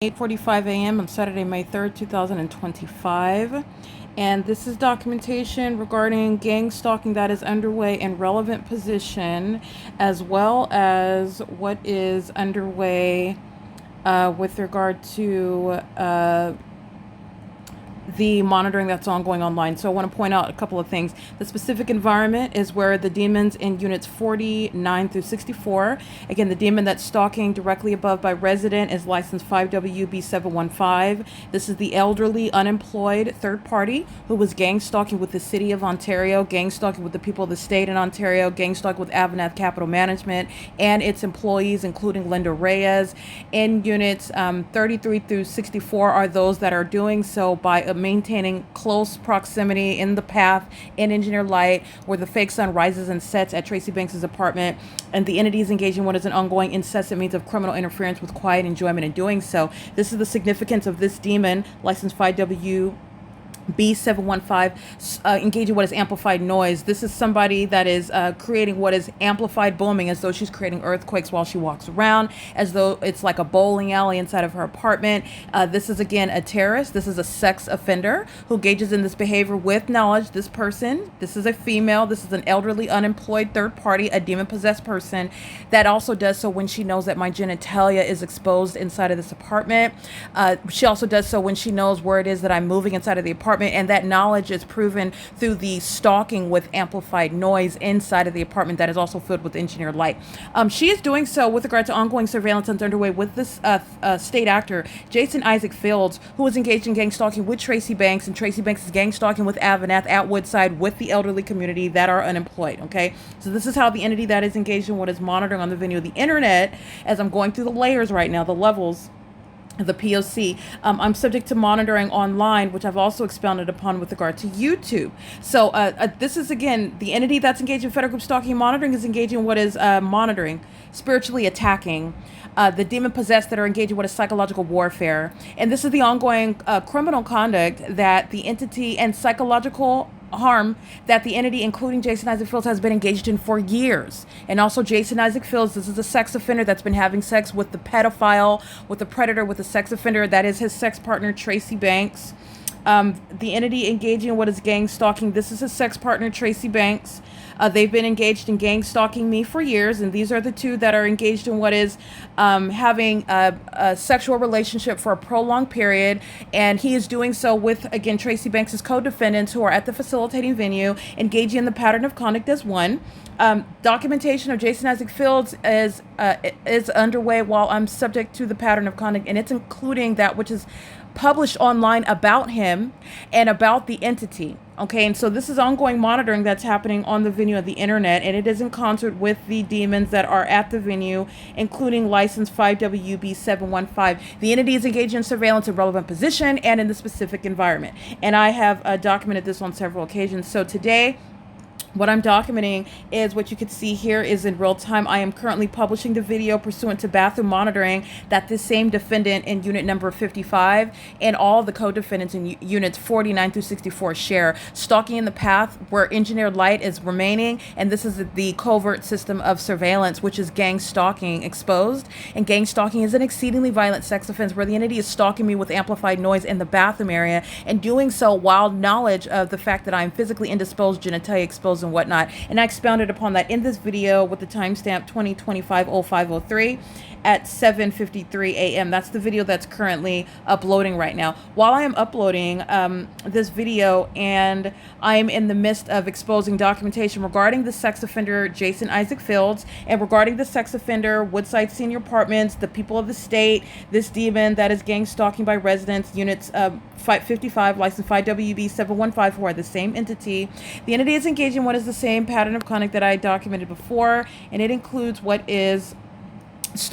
8:45 a.m. on Saturday, May 3rd, 2025. And this is documentation regarding gang stalking that is underway in relevant position, as well as what is underway with regard to the monitoring that's ongoing online. So I want to point out a couple of things. The specific environment is where the demons in units 49 through 64. Again, the demon that's stalking directly above by resident is license 5WB715. This is the elderly, unemployed third party who was gang stalking with the city of Ontario, gang stalking with the people of the state in Ontario, gang stalking with AVANATH Capital Management and its employees, including Linda Reyes. In units 33 through 64 are those that are doing so by maintaining close proximity in the path in engineer light where the fake sun rises and sets at Tracy Banks's apartment, and the entity is engaging what is an ongoing incessant means of criminal interference with quiet enjoyment in doing so. This is the significance of this demon, license 5W B715, engaging what is amplified noise. This is somebody that is creating what is amplified booming, as though she's creating earthquakes while she walks around, as though it's like a bowling alley inside of her apartment. This is, again, a terrorist. This is a sex offender who engages in this behavior with knowledge. This person, this is a female. This is an elderly, unemployed third party, a demon-possessed person that also does so when she knows that my genitalia is exposed inside of this apartment. She also does so when she knows where it is that I'm moving inside of the apartment. And that knowledge is proven through the stalking with amplified noise inside of the apartment that is also filled with engineered light. She is doing so with regard to ongoing surveillance that's underway with this state actor, Jason Isaac Fields, who is engaged in gang stalking with Tracy Banks, and Tracy Banks is gang stalking with AVANATH at Woodside with the elderly community that are unemployed. Okay, so this is how the entity that is engaged in what is monitoring on the venue of the internet, as I'm going through the layers right now, the levels, the P.O.C. I'm subject to monitoring online, which I've also expounded upon with regard to YouTube. So this is, again, the entity that's engaged in federal group stalking and monitoring is engaging in what is monitoring, spiritually attacking, the demon possessed that are engaged in what is psychological warfare. And this is the ongoing criminal conduct that the entity and psychological harm that the entity, including Jason Isaac Fields, has been engaged in for years. And also Jason Isaac Fields, this is a sex offender that's been having sex with the pedophile, with the predator, with the sex offender that is his sex partner, Tracy Banks. The entity engaging in what is gang stalking, this is his sex partner, Tracy Banks. They've been engaged in gang stalking me for years, and these are the two that are engaged in what is having a sexual relationship for a prolonged period, and he is doing so with, again, Tracy Banks' co-defendants who are at the facilitating venue, engaging in the pattern of conduct as one. Documentation of Jason Isaac Fields is underway while I'm subject to the pattern of conduct, and it's including that which is published online about him and about the entity. Okay, and so this is ongoing monitoring that's happening on the venue of the internet, and it is in concert with the demons that are at the venue, including license 5WB715. The entity is engaged in surveillance in relevant position and in the specific environment. And I have documented this on several occasions. So today, what I'm documenting is what you can see here is in real time. I am currently publishing the video pursuant to bathroom monitoring that this same defendant in unit number 55 and all the co-defendants in units 49 through 64 share. Stalking in the path where engineered light is remaining, and this is the covert system of surveillance, which is gang stalking exposed. And gang stalking is an exceedingly violent sex offense where the entity is stalking me with amplified noise in the bathroom area, and doing so while knowledge of the fact that I'm physically indisposed, genitalia exposed, and whatnot. And I expounded upon that in this video with the timestamp 2025-0503 at 7:53 a.m. That's the video that's currently uploading right now. While I am uploading this video, and I am in the midst of exposing documentation regarding the sex offender Jason Isaac Fields, and regarding the sex offender Woodside Senior Apartments, the people of the state, this demon that is gang stalking by residents, units 55, license 5WB715, who are the same entity. The entity is engaging in what is the same pattern of conduct that I documented before, and it includes what is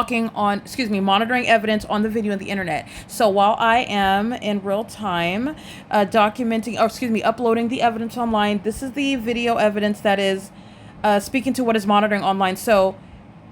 monitoring evidence on the video and the internet. So while I am in real time uploading the evidence online, this is the video evidence that is speaking to what is monitoring online. So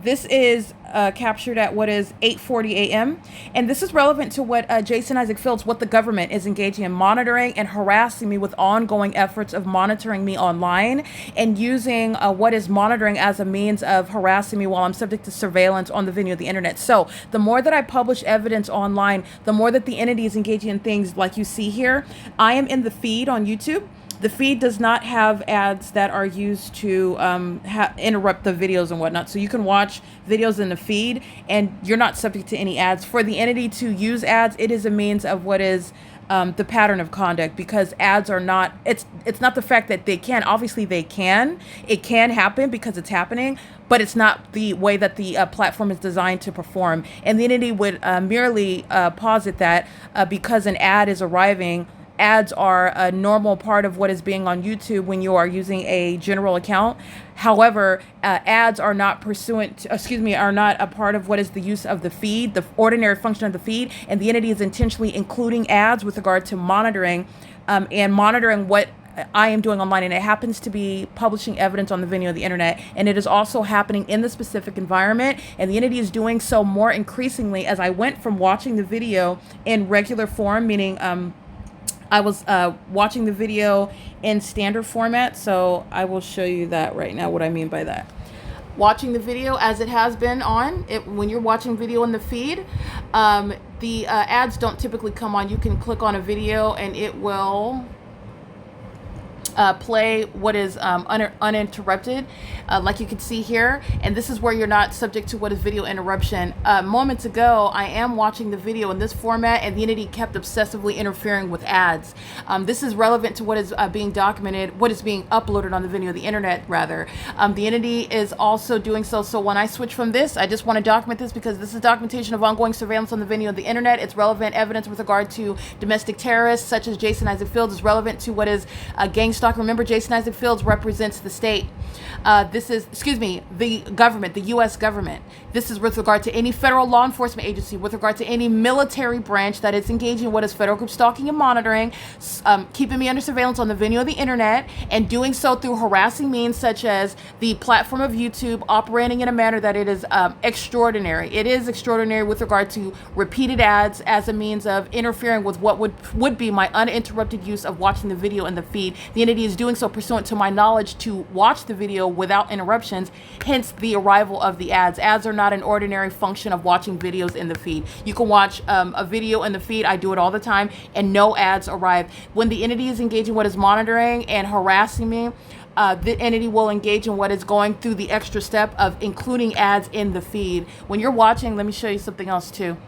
this is captured at what is 8:40 a.m. And this is relevant to what Jason Isaac Fields, what the government is engaging in, monitoring and harassing me with ongoing efforts of monitoring me online and using what is monitoring as a means of harassing me while I'm subject to surveillance on the video of the internet. So the more that I publish evidence online, the more that the entity is engaging in things like you see here. I am in the feed on YouTube. The feed does not have ads that are used to interrupt the videos and whatnot. So you can watch videos in the feed and you're not subject to any ads. For the entity to use ads, it is a means of what is the pattern of conduct, because ads are not, it's not the fact that they can. Obviously they can. It can happen because it's happening, but it's not the way that the platform is designed to perform. And the entity would merely posit that because an ad is arriving, ads are a normal part of what is being on YouTube when you are using a general account. However, ads are not are not a part of what is the use of the feed, the ordinary function of the feed, and the entity is intentionally including ads with regard to monitoring and monitoring what I am doing online, and it happens to be publishing evidence on the video of the internet, and it is also happening in the specific environment, and the entity is doing so more increasingly as I went from watching the video in regular form, meaning I was watching the video in standard format, so I will show you that right now, what I mean by that. Watching the video as it has been on, when you're watching video in the feed, the ads don't typically come on. You can click on a video and it will play what is uninterrupted, like you can see here, and this is where you're not subject to what is video interruption. Moments ago, I am watching the video in this format, and the entity kept obsessively interfering with ads. This is relevant to what is being documented, what is being uploaded on the video, the internet rather. The entity is also doing so. So when I switch from this, I just want to document this because this is documentation of ongoing surveillance on the video of the internet. It's relevant evidence with regard to domestic terrorists, such as Jason Isaac Fields. Is relevant to what is gang stalking. Remember, Jason Isaac Fields represents the state. This is, the government, the U.S. government. This is with regard to any federal law enforcement agency, with regard to any military branch that is engaging in what is federal group stalking and monitoring, keeping me under surveillance on the video of the internet, and doing so through harassing means such as the platform of YouTube operating in a manner that it is extraordinary. It is extraordinary with regard to repeated ads as a means of interfering with what would be my uninterrupted use of watching the video in the feed. The entity is doing so pursuant to my knowledge to watch the video without interruptions, hence the arrival of the ads. Ads are not an ordinary function of watching videos in the feed. You can watch a video in the feed, I do it all the time, and no ads arrive. When the entity is engaging what is monitoring and harassing me, the entity will engage in what is going through the extra step of including ads in the feed. When you're watching, let me show you something else too.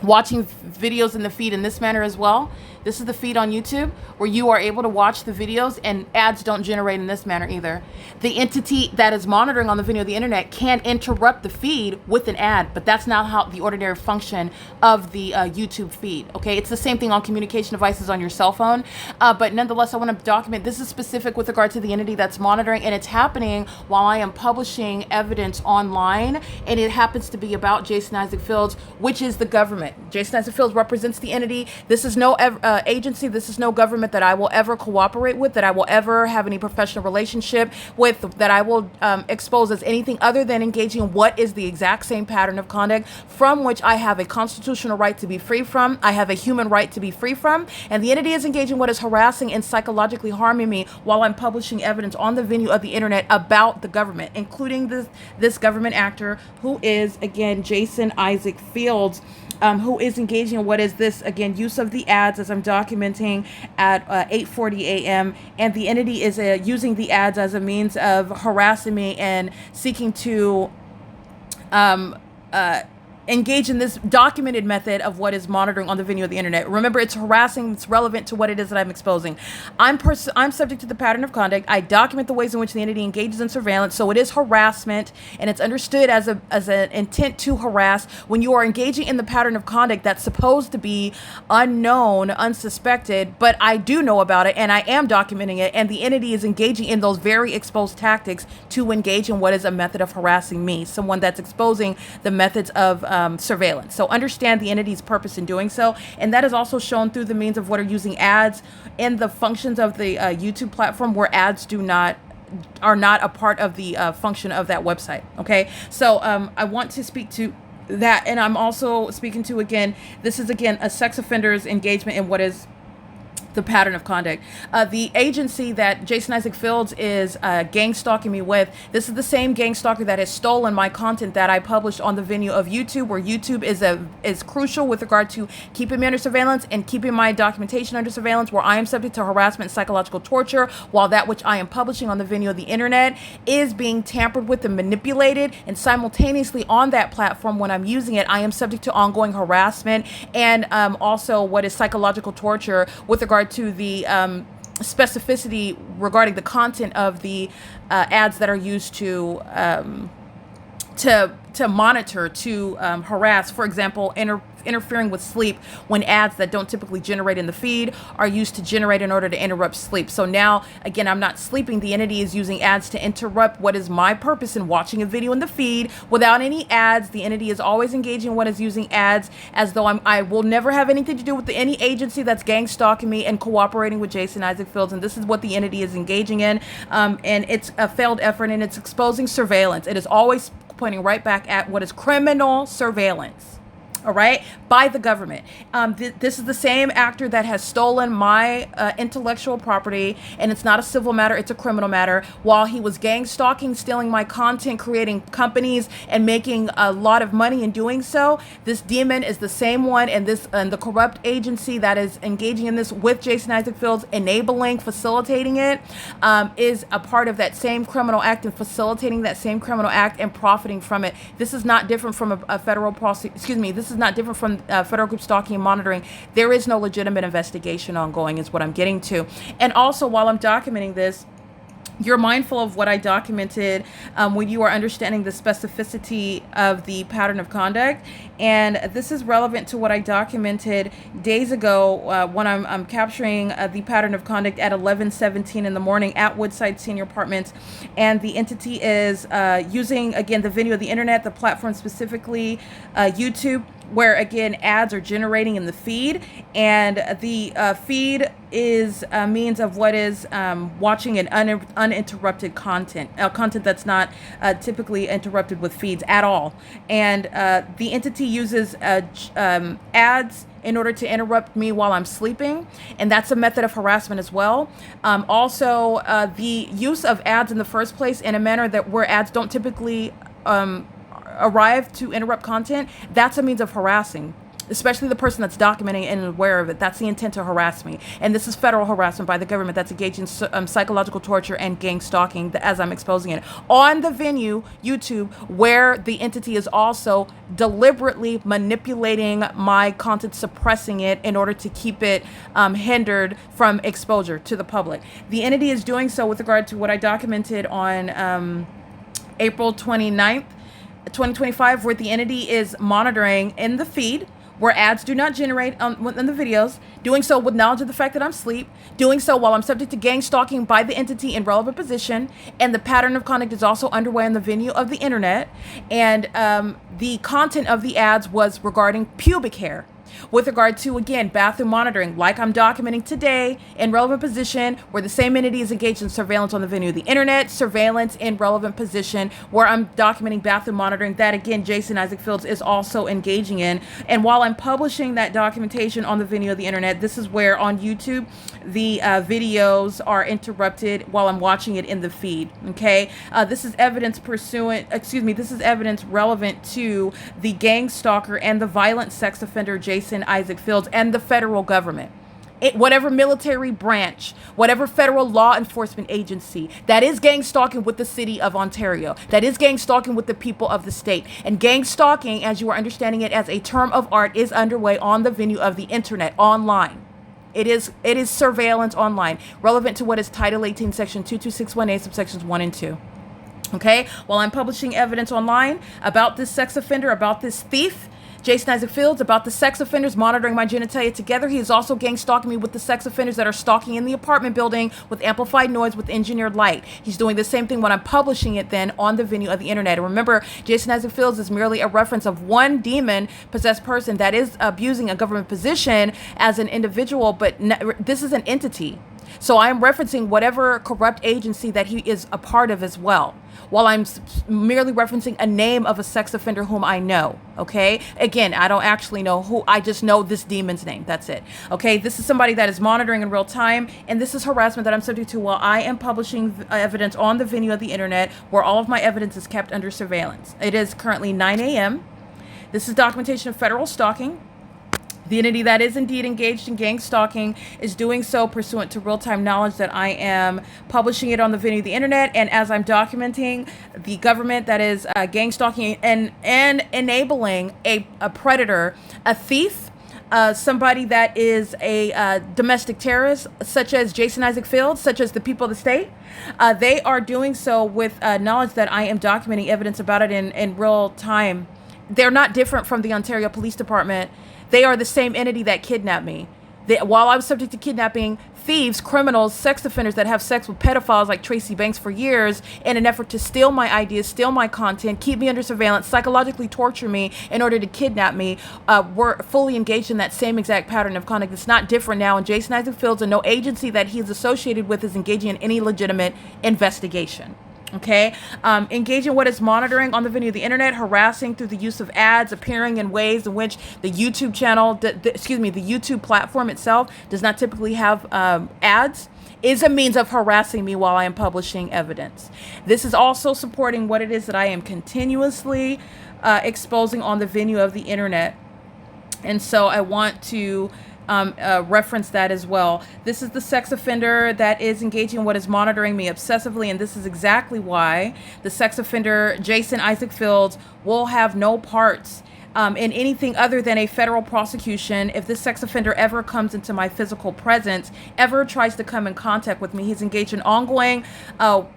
Watching videos in the feed in this manner as well. This is the feed on YouTube where you are able to watch the videos and ads don't generate in this manner either. The entity that is monitoring on the video of the internet can interrupt the feed with an ad, but that's not how the ordinary function of the YouTube feed. Okay, it's the same thing on communication devices on your cell phone, but nonetheless, I want to document this is specific with regard to the entity that's monitoring, and it's happening while I am publishing evidence online, and it happens to be about Jason Isaac Fields, which is the government. Jason Isaac Fields represents the entity. This is no agency, this is no government that I will ever cooperate with, that I will ever have any professional relationship with, that I will expose as anything other than engaging in what is the exact same pattern of conduct from which I have a constitutional right to be free from, I have a human right to be free from, and the entity is engaging what is harassing and psychologically harming me while I'm publishing evidence on the venue of the internet about the government, including this government actor who is, again, Jason Isaac Fields, who is engaging in what is this, again, use of the ads as I'm documenting at 8:40 a.m. And the entity is using the ads as a means of harassing me and seeking to engage in this documented method of what is monitoring on the video of the internet. Remember, it's harassing, it's relevant to what it is that I'm exposing. I'm subject to the pattern of conduct. I document the ways in which the entity engages in surveillance, so it is harassment, and it's understood as an intent to harass when you are engaging in the pattern of conduct that's supposed to be unknown, unsuspected, but I do know about it, and I am documenting it, and the entity is engaging in those very exposed tactics to engage in what is a method of harassing me, someone that's exposing the methods of surveillance. So understand the entity's purpose in doing so, and that is also shown through the means of what are using ads and the functions of the YouTube platform where ads do not are not a part of the function of that website. Okay, so I want to speak to that, and I'm also speaking to, again, this is again a sex offender's engagement in what is the pattern of conduct. The agency that Jason Isaac Fields is gang stalking me with, this is the same gang stalker that has stolen my content that I published on the venue of YouTube, where YouTube is crucial with regard to keeping me under surveillance and keeping my documentation under surveillance, where I am subject to harassment and psychological torture, while that which I am publishing on the venue of the internet is being tampered with and manipulated, and simultaneously on that platform, when I'm using it, I am subject to ongoing harassment and also what is psychological torture with regard to the specificity regarding the content of the ads that are used to monitor, to harass. For example, interfering with sleep, when ads that don't typically generate in the feed are used to generate in order to interrupt sleep. So now, again, I'm not sleeping. The entity is using ads to interrupt what is my purpose in watching a video in the feed without any ads. The entity is always engaging what is using ads, as though I will never have anything to do with any agency that's gang stalking me and cooperating with Jason Isaac Fields. And this is what the entity is engaging in. And it's a failed effort, and it's exposing surveillance. It is always pointing right back at what is criminal surveillance. All right, by the government. This is the same actor that has stolen my intellectual property, and it's not a civil matter, it's a criminal matter. While he was gang stalking, stealing my content, creating companies, and making a lot of money in doing so, this demon is the same one, and the corrupt agency that is engaging in this with Jason Isaac Fields, enabling, facilitating it, is a part of that same criminal act and facilitating that same criminal act and profiting from it. This is not different from a federal this is not different from federal group stalking and monitoring. There is no legitimate investigation ongoing, is what I'm getting to. And also, while I'm documenting this, you're mindful of what I documented when you are understanding the specificity of the pattern of conduct. And this is relevant to what I documented days ago when I'm capturing the pattern of conduct at 11:17 in the morning at Woodside Senior Apartments. And the entity is using, again, the venue of the internet, the platform specifically YouTube, where, again, ads are generating in the feed, and the feed is a means of what is watching an uninterrupted content that's not typically interrupted with feeds at all. And the entity uses ads in order to interrupt me while I'm sleeping, and that's a method of harassment as well. Also, the use of ads in the first place in a manner that where ads don't typically arrive to interrupt content, that's a means of harassing, especially the person that's documenting and aware of it. That's the intent to harass me. And this is federal harassment by the government that's engaged in psychological torture and gang stalking, as I'm exposing it on the venue YouTube, where the entity is also deliberately manipulating my content, suppressing it in order to keep it hindered from exposure to the public. The entity is doing so with regard to what I documented on April 29th, 2025, where the entity is monitoring in the feed where ads do not generate in the videos, doing so with knowledge of the fact that I'm asleep, doing so while I'm subject to gang stalking by the entity in relevant position, and the pattern of conduct is also underway on the venue of the internet. And the content of the ads was regarding pubic hair, with regard to, again, bathroom monitoring, like I'm documenting today in relevant position, where the same entity is engaged in surveillance on the venue of the internet, surveillance in relevant position, where I'm documenting bathroom monitoring, that, again, Jason Isaac Fields is also engaging in. And while I'm publishing that documentation on the venue of the internet, this is where on YouTube the videos are interrupted while I'm watching it in the feed. Okay, this is evidence this is evidence relevant to the gang stalker and the violent sex offender Jason Isaac Fields and the federal government. Whatever military branch, whatever federal law enforcement agency that is gang stalking with the city of Ontario, that is gang stalking with the people of the state. And gang stalking, as you are understanding it as a term of art, is underway on the venue of the internet, online. It is surveillance online, relevant to what is Title 18, Section 22618, subsections 1 and 2. Okay, while I'm publishing evidence online about this sex offender, about this thief, Jason Isaac Fields, about the sex offenders monitoring my genitalia together, he is also gang stalking me with the sex offenders that are stalking in the apartment building with amplified noise, with engineered light. He's doing the same thing when I'm publishing it then on the venue of the internet. And remember, Jason Isaac Fields is merely a reference of one demon-possessed person that is abusing a government position as an individual, but this is an entity. So I am referencing whatever corrupt agency that he is a part of as well, while I'm merely referencing a name of a sex offender whom I know. Okay. Again, I don't actually know who, I just know this demon's name. That's it. Okay. This is somebody that is monitoring in real time. And this is harassment that I'm subject to while I am publishing evidence on the venue of the internet, where all of my evidence is kept under surveillance. It is currently 9 a.m. This is documentation of federal stalking. The entity that is indeed engaged in gang stalking is doing so pursuant to real-time knowledge that I am publishing it on the venue of the internet, and as I'm documenting the government that is gang stalking and enabling a predator, a thief, somebody that is a domestic terrorist, such as Jason Isaac Fields, such as the people of the state. They are doing so with knowledge that I am documenting evidence about it in real time. They're not different from the Ontario Police Department. They are the same entity that kidnapped me. While I was subject to kidnapping, thieves, criminals, sex offenders that have sex with pedophiles like Tracy Banks for years in an effort to steal my ideas, steal my content, keep me under surveillance, psychologically torture me in order to kidnap me, were fully engaged in that same exact pattern of conduct. It's not different now, and Jason Isaac Fields and no agency that he is associated with is engaging in any legitimate investigation. Okay, engaging what is monitoring on the venue of the internet, harassing through the use of ads, appearing in ways in which the YouTube channel, the YouTube platform itself does not typically have ads, is a means of harassing me while I am publishing evidence. This is also supporting what it is that I am continuously exposing on the venue of the internet. And so I want to reference that as well. This is the sex offender that is engaging in what is monitoring me obsessively, and this is exactly why the sex offender Jason Isaac Fields will have no parts in anything other than a federal prosecution. If this sex offender ever comes into my physical presence, ever tries to come in contact with me, he's engaged in ongoing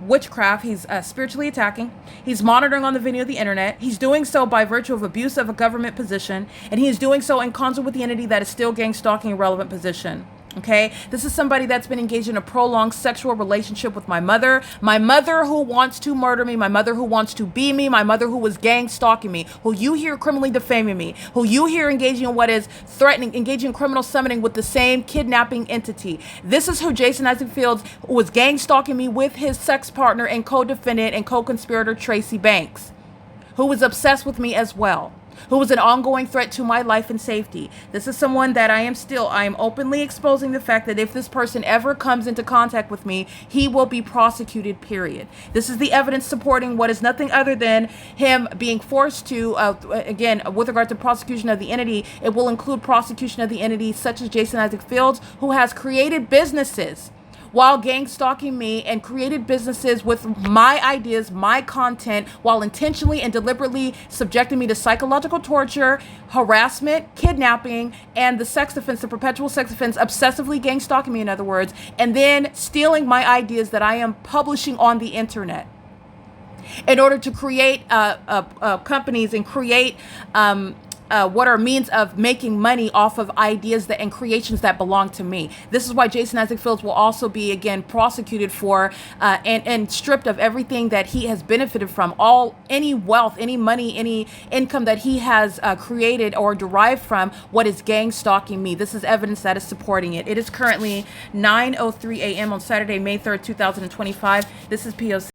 witchcraft. He's spiritually attacking. He's monitoring on the venue of the internet. He's doing so by virtue of abuse of a government position, and he is doing so in concert with the entity that is still gang stalking a relevant position. Okay, this is somebody that's been engaged in a prolonged sexual relationship with my mother who wants to murder me, my mother who wants to be me, my mother who was gang stalking me, who you hear criminally defaming me, who you hear engaging in what is threatening, engaging in criminal summoning with the same kidnapping entity. This is who Jason Isaac Fields was gang stalking me with his sex partner and co-defendant and co-conspirator Tracy Banks, who was obsessed with me as well, who was an ongoing threat to my life and safety. This is someone that I am openly exposing the fact that if this person ever comes into contact with me, he will be prosecuted, period. This is the evidence supporting what is nothing other than him being forced to, again, with regard to prosecution of the entity, it will include prosecution of the entity such as Jason Isaac Fields, who has created businesses while gang stalking me and created businesses with my ideas, my content, while intentionally and deliberately subjecting me to psychological torture, harassment, kidnapping, and the sex offense, the perpetual sex offense, obsessively gang stalking me, in other words, and then stealing my ideas that I am publishing on the internet in order to create companies and create what are means of making money off of ideas that and creations that belong to me. This is why Jason Isaac Fields will also be again prosecuted for and stripped of everything that he has benefited from, any wealth, any money, any income that he has created or derived from what is gang stalking me. This is evidence that is supporting it. It is currently 9:03 a.m. on Saturday, May 3rd, 2025. This is P.O.C.